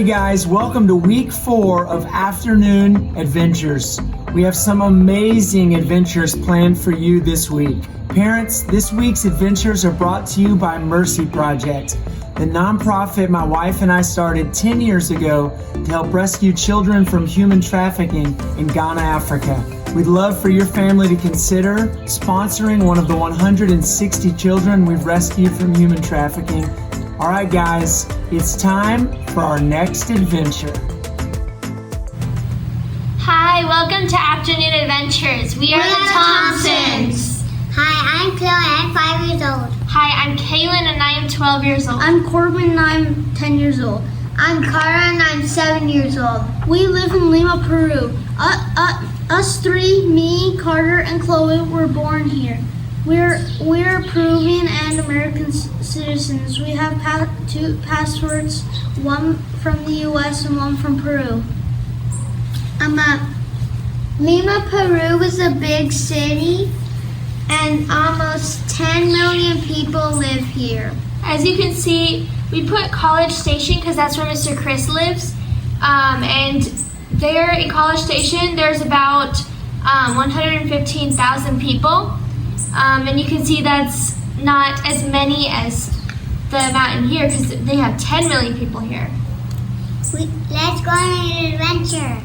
Hey guys, welcome to week 4 of Afternoon Adventures. We have some amazing adventures planned for you this week. Parents, this week's adventures are brought to you by Mercy Project, the nonprofit my wife and I started 10 years ago to help rescue children from human trafficking in Ghana, Africa. We'd love for your family to consider sponsoring one of the 160 children we've rescued from human trafficking. All right, guys, it's time for our next adventure. Hi, welcome to Afternoon Adventures. We are the Thompsons. Hi, I'm Chloe. I'm 5 years old. Hi, I'm Kaylin and I am 12 years old. I'm Corbin and I'm 10 years old. I'm Cara and I'm 7 years old. We live in Lima, Peru. Us three, me, Carter, and Chloe, were born here. We're Peruvian and American citizens. We have two passports, one from the U.S. and one from Peru. Lima, Peru is a big city, and almost 10 million people live here. As you can see, we put College Station because that's where Mr. Chris lives. And there in College Station, there's about 115,000 people. And you can see that's not as many as the amount in here because they have 10 million people here. Let's go on an adventure.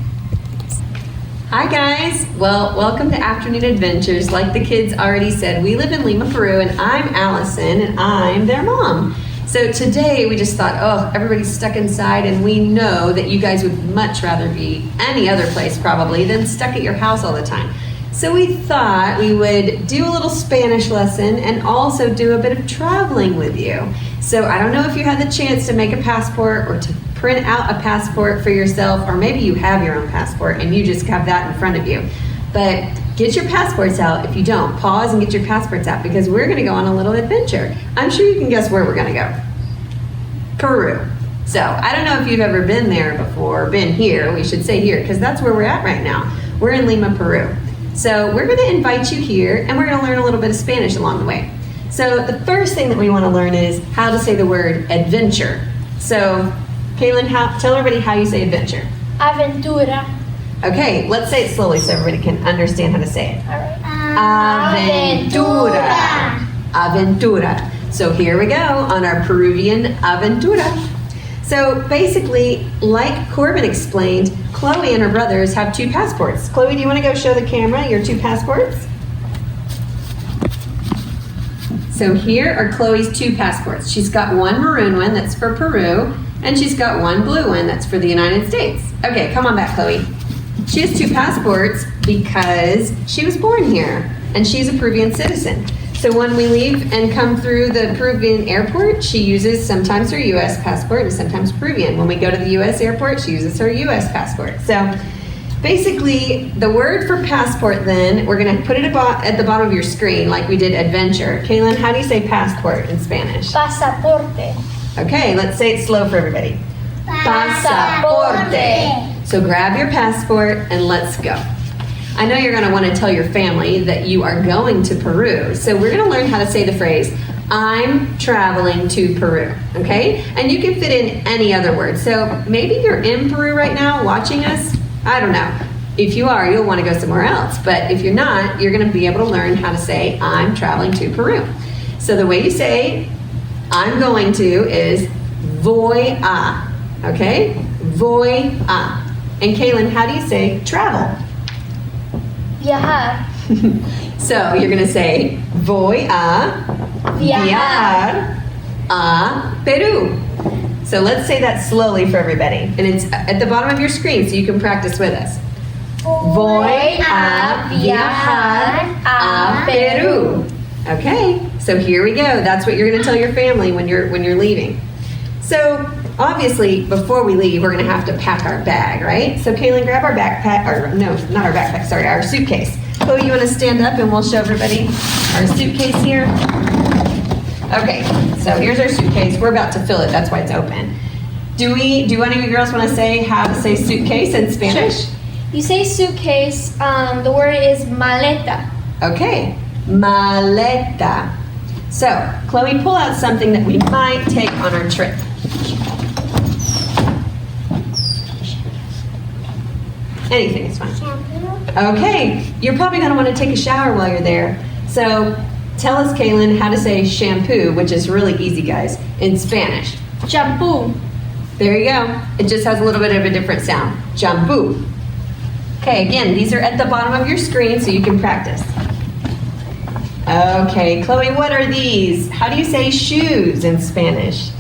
Hi guys, well, welcome to Afternoon Adventures. Like the kids already said, we live in Lima, Peru, and I'm Allison, and I'm their mom. So today we just thought, oh, everybody's stuck inside, and we know that you guys would much rather be any other place probably than stuck at your house all the time. So we thought we would do a little Spanish lesson and also do a bit of traveling with you. So I don't know if you had the chance to make a passport or to print out a passport for yourself, or maybe you have your own passport and you just have that in front of you. But get your passports out. If you don't, pause and get your passports out because we're gonna go on a little adventure. I'm sure you can guess where we're gonna go. Peru. So I don't know if you've ever been there before, been here, we should say here, because that's where we're at right now. We're in Lima, Peru. So we're gonna invite you here and we're gonna learn a little bit of Spanish along the way. So the first thing that we wanna learn is how to say the word adventure. So Kaylin, tell everybody how you say adventure. Aventura. Okay, let's say it slowly so everybody can understand how to say it. All right. Aventura. Aventura. So here we go on our Peruvian aventura. So basically, like Corbin explained, Chloe and her brothers have 2 passports. Chloe, do you want to go show the camera your 2 passports? So here are Chloe's 2 passports. She's got one maroon one that's for Peru, and she's got one blue one that's for the United States. Okay, come on back, Chloe. She has 2 passports because she was born here, and she's a Peruvian citizen. So when we leave and come through the Peruvian airport, she uses sometimes her U.S. passport and sometimes Peruvian. When we go to the U.S. airport, she uses her U.S. passport. So basically, the word for passport then, we're gonna put it at the bottom of your screen like we did adventure. Kaylin, how do you say passport in Spanish? Pasaporte. Okay, let's say it slow for everybody. Pasaporte. So grab your passport and let's go. I know you're gonna wanna tell your family that you are going to Peru. So we're gonna learn how to say the phrase, I'm traveling to Peru, okay? And you can fit in any other word. So maybe you're in Peru right now watching us. I don't know. If you are, you'll wanna go somewhere else. But if you're not, you're gonna be able to learn how to say, I'm traveling to Peru. So the way you say, I'm going to is voy a, okay? Voy a. And Kaylin, how do you say travel? Viajar. So you're gonna say voy a viajar a Peru. So let's say that slowly for everybody. And it's at the bottom of your screen so you can practice with us. Voy a viajar a Peru. Okay, so here we go. That's what you're gonna tell your family when you're leaving. So obviously, before we leave, we're gonna have to pack our bag, right? So Kaylin, grab our backpack, or no, not our backpack, sorry, our suitcase. Chloe, you wanna stand up and we'll show everybody our suitcase here? Okay, so here's our suitcase. We're about to fill it, that's why it's open. Do any of you girls wanna say how to say suitcase in Spanish? Sure. You say suitcase, the word is maleta. Okay, maleta. So, Chloe, pull out something that we might take on our trip. Anything is fine. Shampoo. Okay, you're probably going to want to take a shower while you're there. So tell us, Kaylin, how to say shampoo, which is really easy, guys, in Spanish. Shampoo. There you go. It just has a little bit of a different sound. Shampoo. Okay, again, these are at the bottom of your screen so you can practice. Okay, Chloe, what are these? How do you say shoes in Spanish?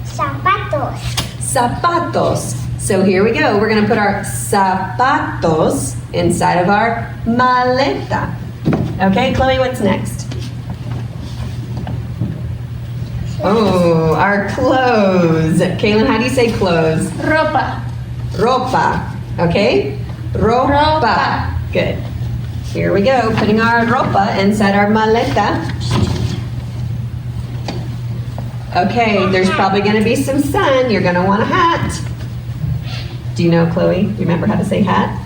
Zapatos. Zapatos. So here we go. We're going to put our zapatos inside of our maleta. Okay, Chloe, what's next? Oh, our clothes. Kaylin, how do you say clothes? Ropa. Ropa. Okay? Ropa. Ropa. Good. Here we go. Putting our ropa inside our maleta. Okay, there's probably going to be some sun. You're going to want a hat. Do you know, Chloe? You remember how to say hat?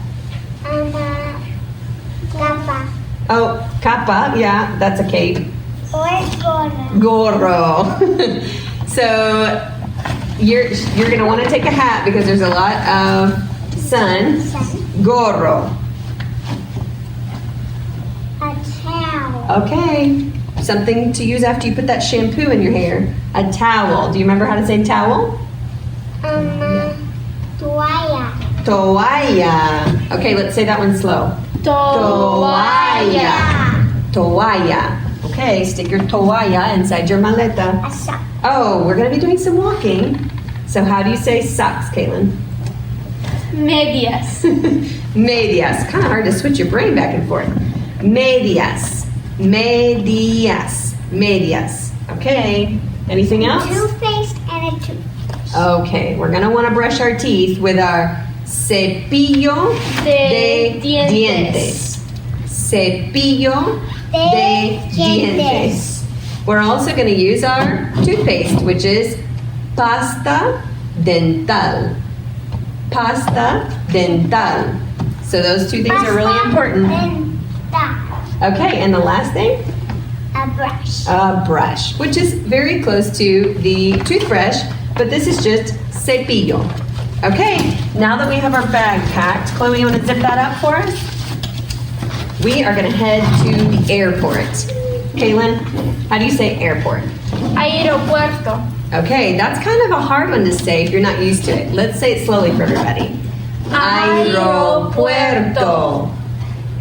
Capa. Oh, capa. Yeah, that's a cape. Or gorro. Gorro. So you're going to want to take a hat because there's a lot of sun. Gorro. A towel. Okay. Something to use after you put that shampoo in your hair. A towel. Do you remember how to say towel? Toalla. Toalla. Okay, let's say that one slow. Toalla. Toalla. Okay, stick your toalla inside your maleta. A sock. Oh, we're going to be doing some walking. So how do you say socks, Kaylin? Medias. Medias. Kind of hard to switch your brain back and forth. Medias. Medias. Medias. Okay. Anything else? Toothpaste and a toothbrush. Okay, we're gonna want to brush our teeth with our cepillo de dientes. Cepillo de dientes. We're also going to use our toothpaste, which is pasta dental. Pasta dental. So those two things are really important. Okay, and the last thing? A brush. A brush, which is very close to the toothbrush, but this is just cepillo. Okay, now that we have our bag packed, Chloe, you want to zip that up for us? We are going to head to the airport. Kaylin, how do you say airport? Aeropuerto. Okay, that's kind of a hard one to say if you're not used to it. Let's say it slowly for everybody. Aeropuerto.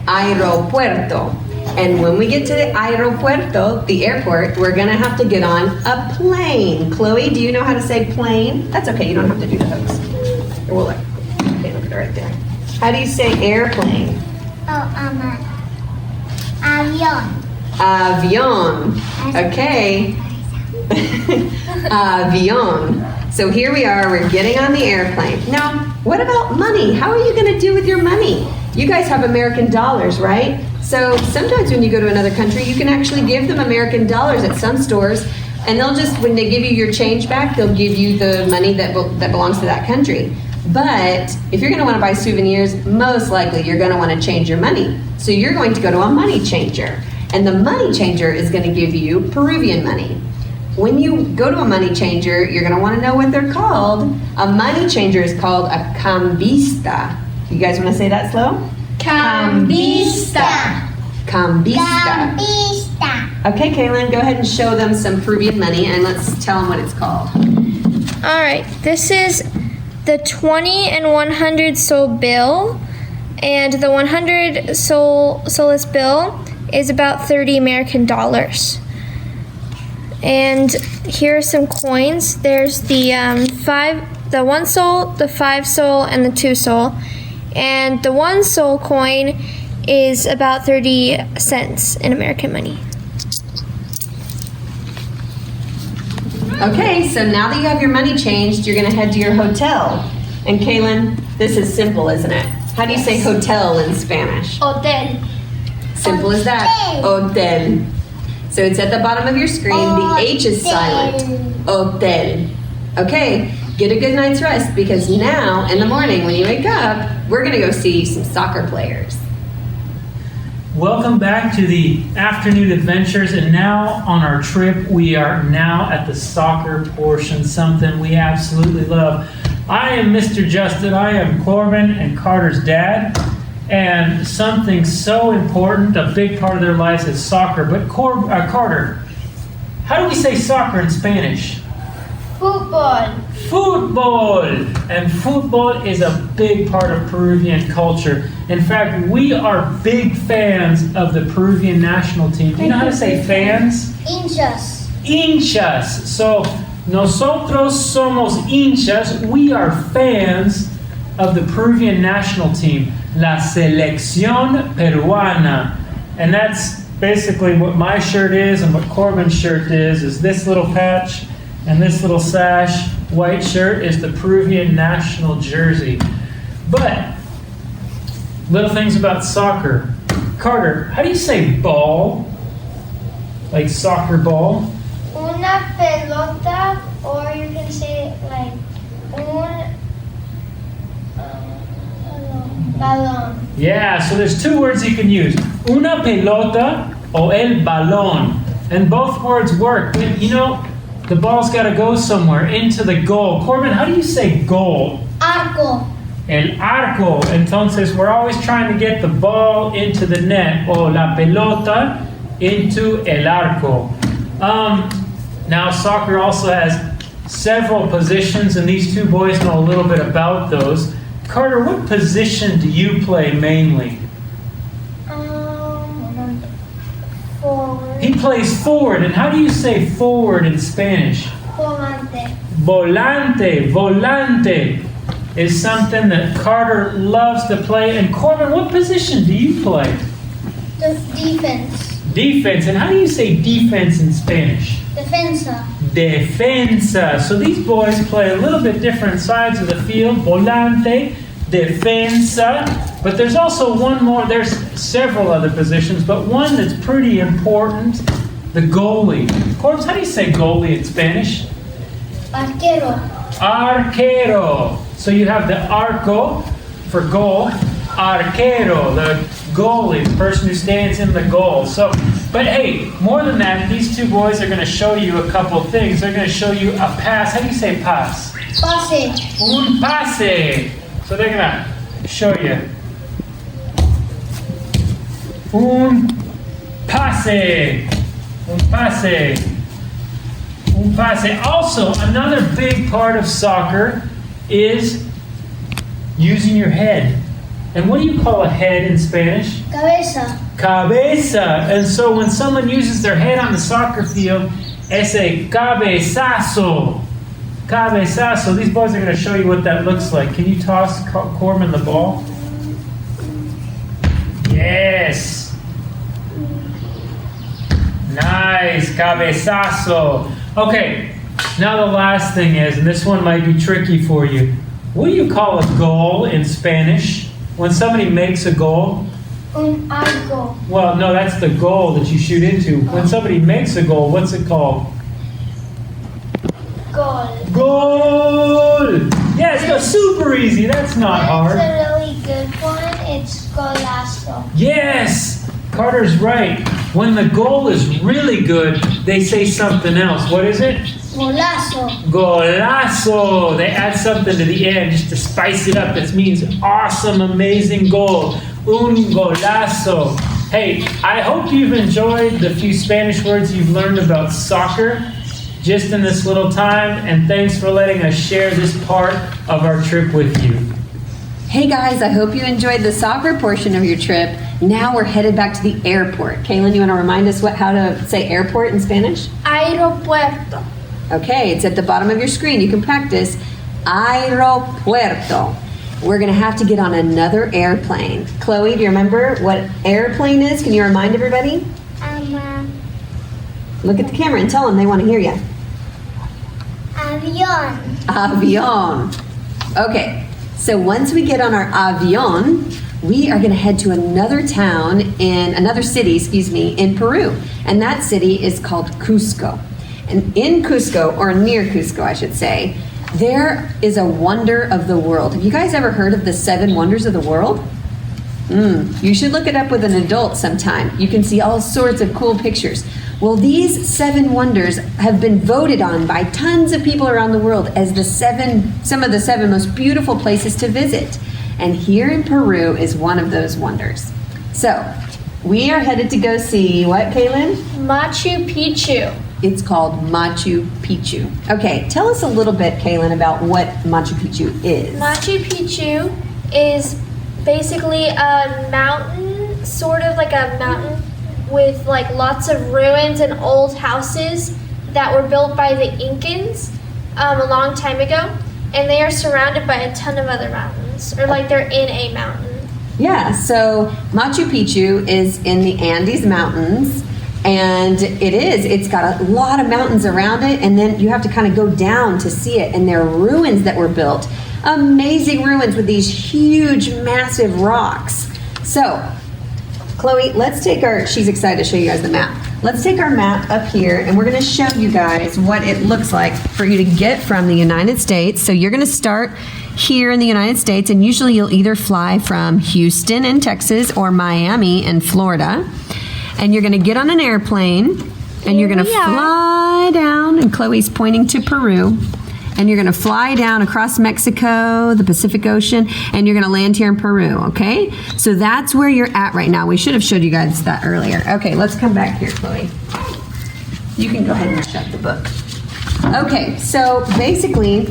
Aeropuerto. And when we get to the aeropuerto, the airport, we're gonna have to get on a plane. Chloe, do you know how to say plane? That's okay, you don't have to do the hooks. Or we'll look. Okay, look at it right there. How do you say airplane? Avión. Avión. Okay. Avión. So here we are, we're getting on the airplane. Now, what about money? How are you gonna do with your money? You guys have American dollars, right? So sometimes when you go to another country, you can actually give them American dollars at some stores, and they'll just, when they give you your change back, they'll give you the money that belongs to that country. But if you're gonna wanna buy souvenirs, most likely you're gonna wanna change your money. So you're going to go to a money changer, and the money changer is gonna give you Peruvian money. When you go to a money changer, you're gonna wanna know what they're called. A money changer is called a cambista. You guys wanna say that slow? Cambista. Cambista. Cambista. Okay, Kaylin, go ahead and show them some Peruvian money and let's tell them what it's called. All right, this is the 20 and 100 sol bill, and the 100 soles bill is about 30 American dollars. And here are some coins. There's the 1 sol, the 5 sol, and the 2 sol. And the 1 sol coin is about 30 cents in American money. Okay, so now that you have your money changed, you're gonna head to your hotel. And Kaylin, this is simple, isn't it? How do you say hotel in Spanish? Hotel. Simple as that. Hotel. So it's at the bottom of your screen. The H is silent. Hotel. Okay, get a good night's rest because now in the morning when you wake up, we're gonna go see some soccer players. Welcome back to the afternoon adventures, and now on our trip we are now at the soccer portion, something we absolutely love. I am Mr. Justin. I am Corbin and Carter's dad. And something so important, a big part of their lives is soccer. But Carter, how do we say soccer in Spanish? Football. Football! And football is a big part of Peruvian culture. In fact, we are big fans of the Peruvian national team. Do you know how to say fans? Hinchas. Hinchas. So, nosotros somos hinchas. We are fans of the Peruvian national team, La Selección Peruana. And that's basically what my shirt is and what Corbin's shirt is this little patch and this little sash. White shirt is the Peruvian national jersey. But, little things about soccer. Carter, how do you say ball? Like soccer ball? Una pelota, or you can say it like un balón. Yeah, so there's two words you can use. Una pelota o el balón. And both words work. But, you know, the ball's got to go somewhere, into the goal. Corbin, how do you say goal? Arco. El arco. Entonces, we're always trying to get the ball into the net, o la pelota into el arco. Now, soccer also has several positions, and these two boys know a little bit about those. Carter, what position do you play mainly? Forward. He plays forward, and how do you say forward in Spanish? Volante. Volante. Volante is something that Carter loves to play. And Corbin, what position do you play? The defense. Defense. And how do you say defense in Spanish? Defensa. Defensa. So these boys play a little bit different sides of the field. Volante, defensa. But there's also one more. There's several other positions, but one that's pretty important, the goalie. Corbs, how do you say goalie in Spanish? Arquero. Arquero. So you have the arco for goal. Arquero, the goalie, the person who stands in the goal. So, but hey, more than that, these two boys are going to show you a couple things. They're going to show you a pass. How do you say pass? Pase. Un pase. So they're going to show you. Un pase. Un pase. Un pase. Also, another big part of soccer is using your head. And what do you call a head in Spanish? Cabeza. Cabeza. And so when someone uses their head on the soccer field, es a cabezazo. Cabezazo. These boys are going to show you what that looks like. Can you toss Corbin the ball? Yes. Nice. Cabezazo. Okay. Now the last thing is, and this one might be tricky for you. What do you call a goal in Spanish? When somebody makes a goal? Un arco. Well, no, that's the goal that you shoot into. When somebody makes a goal, what's it called? Goal. Goal! Yeah, it's super easy. That's not hard. It's a really good one. It's golazo. Yes! Carter's right. When the goal is really good, they say something else. What is it? Golazo. Golazo. They add something to the end just to spice it up. That means awesome, amazing goal. Un golazo. Hey, I hope you've enjoyed the few Spanish words you've learned about soccer just in this little time, and thanks for letting us share this part of our trip with you. Hey guys, I hope you enjoyed the soccer portion of your trip. Now we're headed back to the airport. Kaylin, you want to remind us how to say airport in Spanish? Aeropuerto. Okay, it's at the bottom of your screen. You can practice. Aeropuerto. We're going to have to get on another airplane. Chloe, do you remember what airplane is? Can you remind everybody? Look at the camera and tell them they want to hear you. Avión. Avión. Okay, so once we get on our avión, we are going to head to another city, in Peru. And that city is called Cusco. And in Cusco, or near Cusco, I should say, there is a wonder of the world. Have you guys ever heard of the 7 wonders of the world? You should look it up with an adult sometime. You can see all sorts of cool pictures. Well, these 7 wonders have been voted on by tons of people around the world as some of the 7 most beautiful places to visit. And here in Peru is one of those wonders. So, we are headed to go see what, Kaylin? Machu Picchu. It's called Machu Picchu. Okay, tell us a little bit, Kaylin, about what Machu Picchu is. Machu Picchu is basically a mountain, sort of like a mountain with like lots of ruins and old houses that were built by the Incans a long time ago, and they are surrounded by a ton of other mountains, or like they're in a mountain. Yeah, so Machu Picchu is in the Andes Mountains, and it's got a lot of mountains around it, and then you have to kind of go down to see it, and there are ruins that were built. Amazing ruins with these huge, massive rocks. So, Chloe, she's excited to show you guys the map. Let's take our map up here, and we're going to show you guys what it looks like for you to get from the United States. So you're going to start here in the United States, and usually you'll either fly from Houston in Texas or Miami in Florida. And you're going to get on an airplane, and you're going to fly down, and Chloe's pointing to Peru. And you're going to fly down across Mexico, the Pacific Ocean, and you're going to land here in Peru, okay? So that's where you're at right now. We should have showed you guys that earlier. Okay, let's come back here, Chloe. You can go ahead and shut the book. Okay, so basically,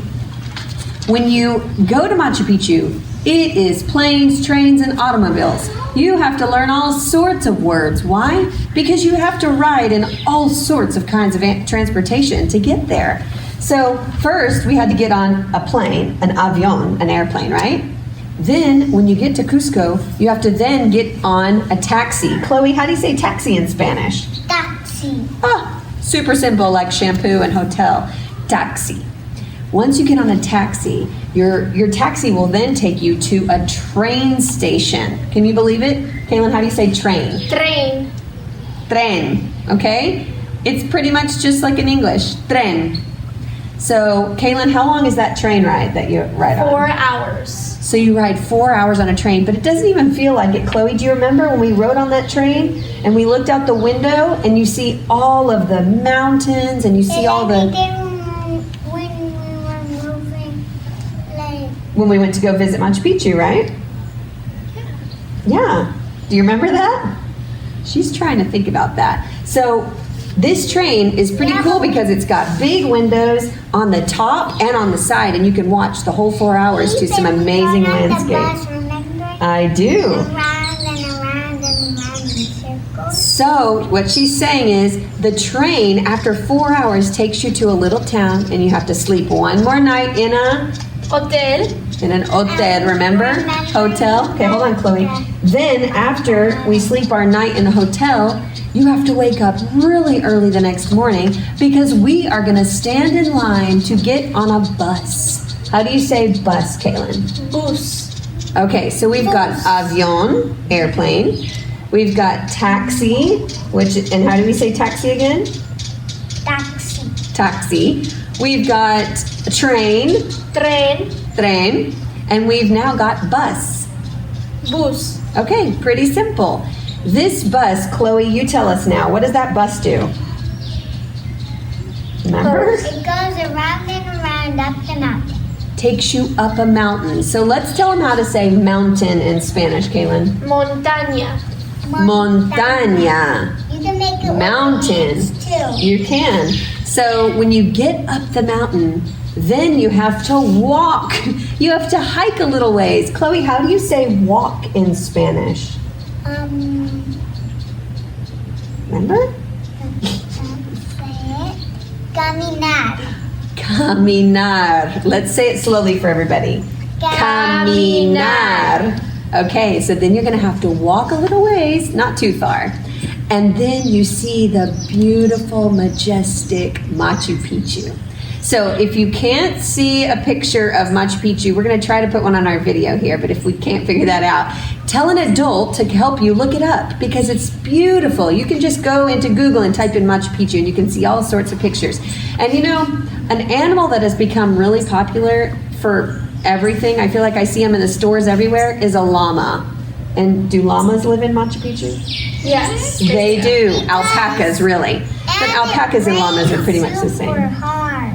when you go to Machu Picchu, it is planes, trains, and automobiles. You have to learn all sorts of words. Why? Because you have to ride in all sorts of kinds of transportation to get there. So first, we had to get on a plane, an avión, an airplane, right? Then, when you get to Cusco, you have to then get on a taxi. Chloe, how do you say taxi in Spanish? Taxi. Super simple, like shampoo and hotel. Taxi. Once you get on a taxi, your taxi will then take you to a train station. Can you believe it? Kaylin, how do you say train? Train. Tren, okay? It's pretty much just like in English, tren. So, Kaylin, how long is that train ride that you ride on? 4 hours. So you ride 4 hours on a train, but it doesn't even feel like it. Chloe, do you remember when we rode on that train and we looked out the window and you see all of the mountains and you see all the... When we were moving, like... When we went to go visit Machu Picchu, right? Yeah. Do you remember that? She's trying to think about that. So this train is pretty cool because it's got big windows on the top and on the side, and you can watch the whole 4 hours to some amazing landscapes. I do. Around and around and around in circles. So what she's saying is the train after 4 hours takes you to a little town, and you have to sleep one more night in a Hotel. in an hotel, remember? Hotel. Okay, hold on, Chloe. Then after we sleep our night in the hotel, you have to wake up really early the next morning because we are going to stand in line to get on a bus. How do you say bus, Kaylin? Bus. Okay, so we've got avión, airplane. We've got taxi, and how do we say taxi again? Taxi. Taxi. We've got train. Tren. And we've now got bus. Bus. Okay, pretty simple. This bus, Chloe, you tell us now. What does that bus do? Remember? It goes around and around up the mountain. Takes you up a mountain. So let's tell them how to say mountain in Spanish, Kaylin. Montaña. Montaña. You can make it Mountain. with words, too. You can. So when you get up the mountain, then you have to walk. You have to hike a little ways. Chloe, how do you say walk in Spanish? Remember? Caminar. Caminar. Let's say it slowly for everybody. Caminar. Okay, so then you're going to have to walk a little ways, not too far. And then you see the beautiful, majestic Machu Picchu. So if you can't see a picture of Machu Picchu, we're going to try to put one on our video here, but if we can't figure that out, tell an adult to help you look it up because it's beautiful. You can just go into Google and type in Machu Picchu and you can see all sorts of pictures. And you know, an animal that has become really popular for everything, I feel like I see them in the stores everywhere, is a llama. And do llamas live in Machu Picchu? Yes. They do. Alpacas, really. But alpacas and llamas are pretty much the same.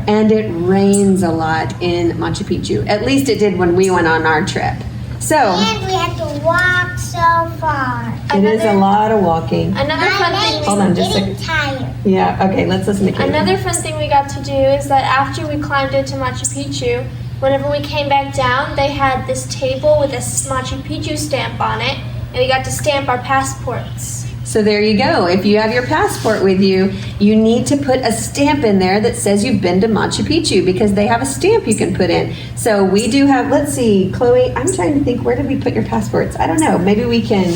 And it rains a lot in Machu Picchu. At least it did when we went on our trip. So, And we had to walk so far. it is a lot of walking. Another fun thing. Hold on just a Getting second. tired. Yeah, okay, let's listen to Kate. Another fun thing we got to do is that after we climbed into Machu Picchu, whenever we came back down, they had this table with a Machu Picchu stamp on it, and we got to stamp our passports. So there you go. If you have your passport with you, you need to put a stamp in there that says you've been to Machu Picchu because they have a stamp you can put in. So we do have, let's see, Chloe, I'm trying to think, where did we put your passports? I don't know. Maybe we can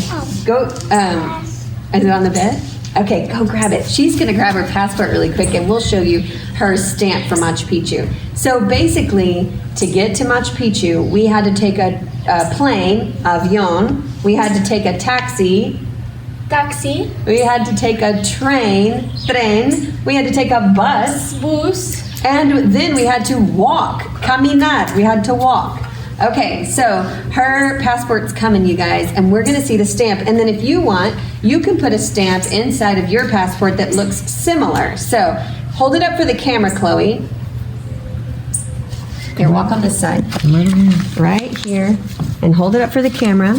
go, is it on the bed? Okay, go grab it. She's going to grab her passport really quick and we'll show you her stamp for Machu Picchu. So basically, to get to Machu Picchu, we had to take a plane, avion. We had to take a taxi. We had to take a tren. We had to take a bus. And then we had to walk. Caminar. We had to walk. Okay, so her passport's coming, you guys, and we're going to see the stamp. And then if you want, you can put a stamp inside of your passport that looks similar. So hold it up for the camera, Chloe. Here, walk on this side. Right here. And hold it up for the camera.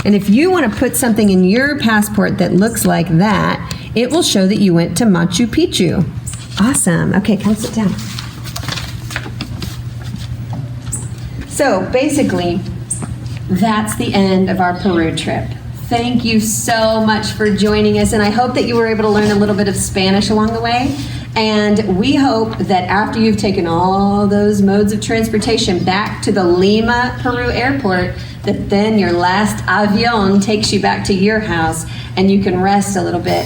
And if you want to put something in your passport that looks like that, it will show that you went to Machu Picchu. Awesome. Okay, come sit down. So basically, that's the end of our Peru trip. Thank you so much for joining us, and I hope that you were able to learn a little bit of Spanish along the way. And we hope that after you've taken all those modes of transportation back to the Lima, Peru airport, that then your last avion takes you back to your house and you can rest a little bit.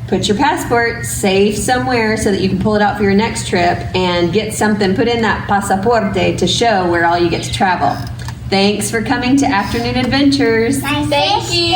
Put your passport safe somewhere so that you can pull it out for your next trip and get something, put in that pasaporte to show where all you get to travel. Thanks for coming to Afternoon Adventures. Thank you.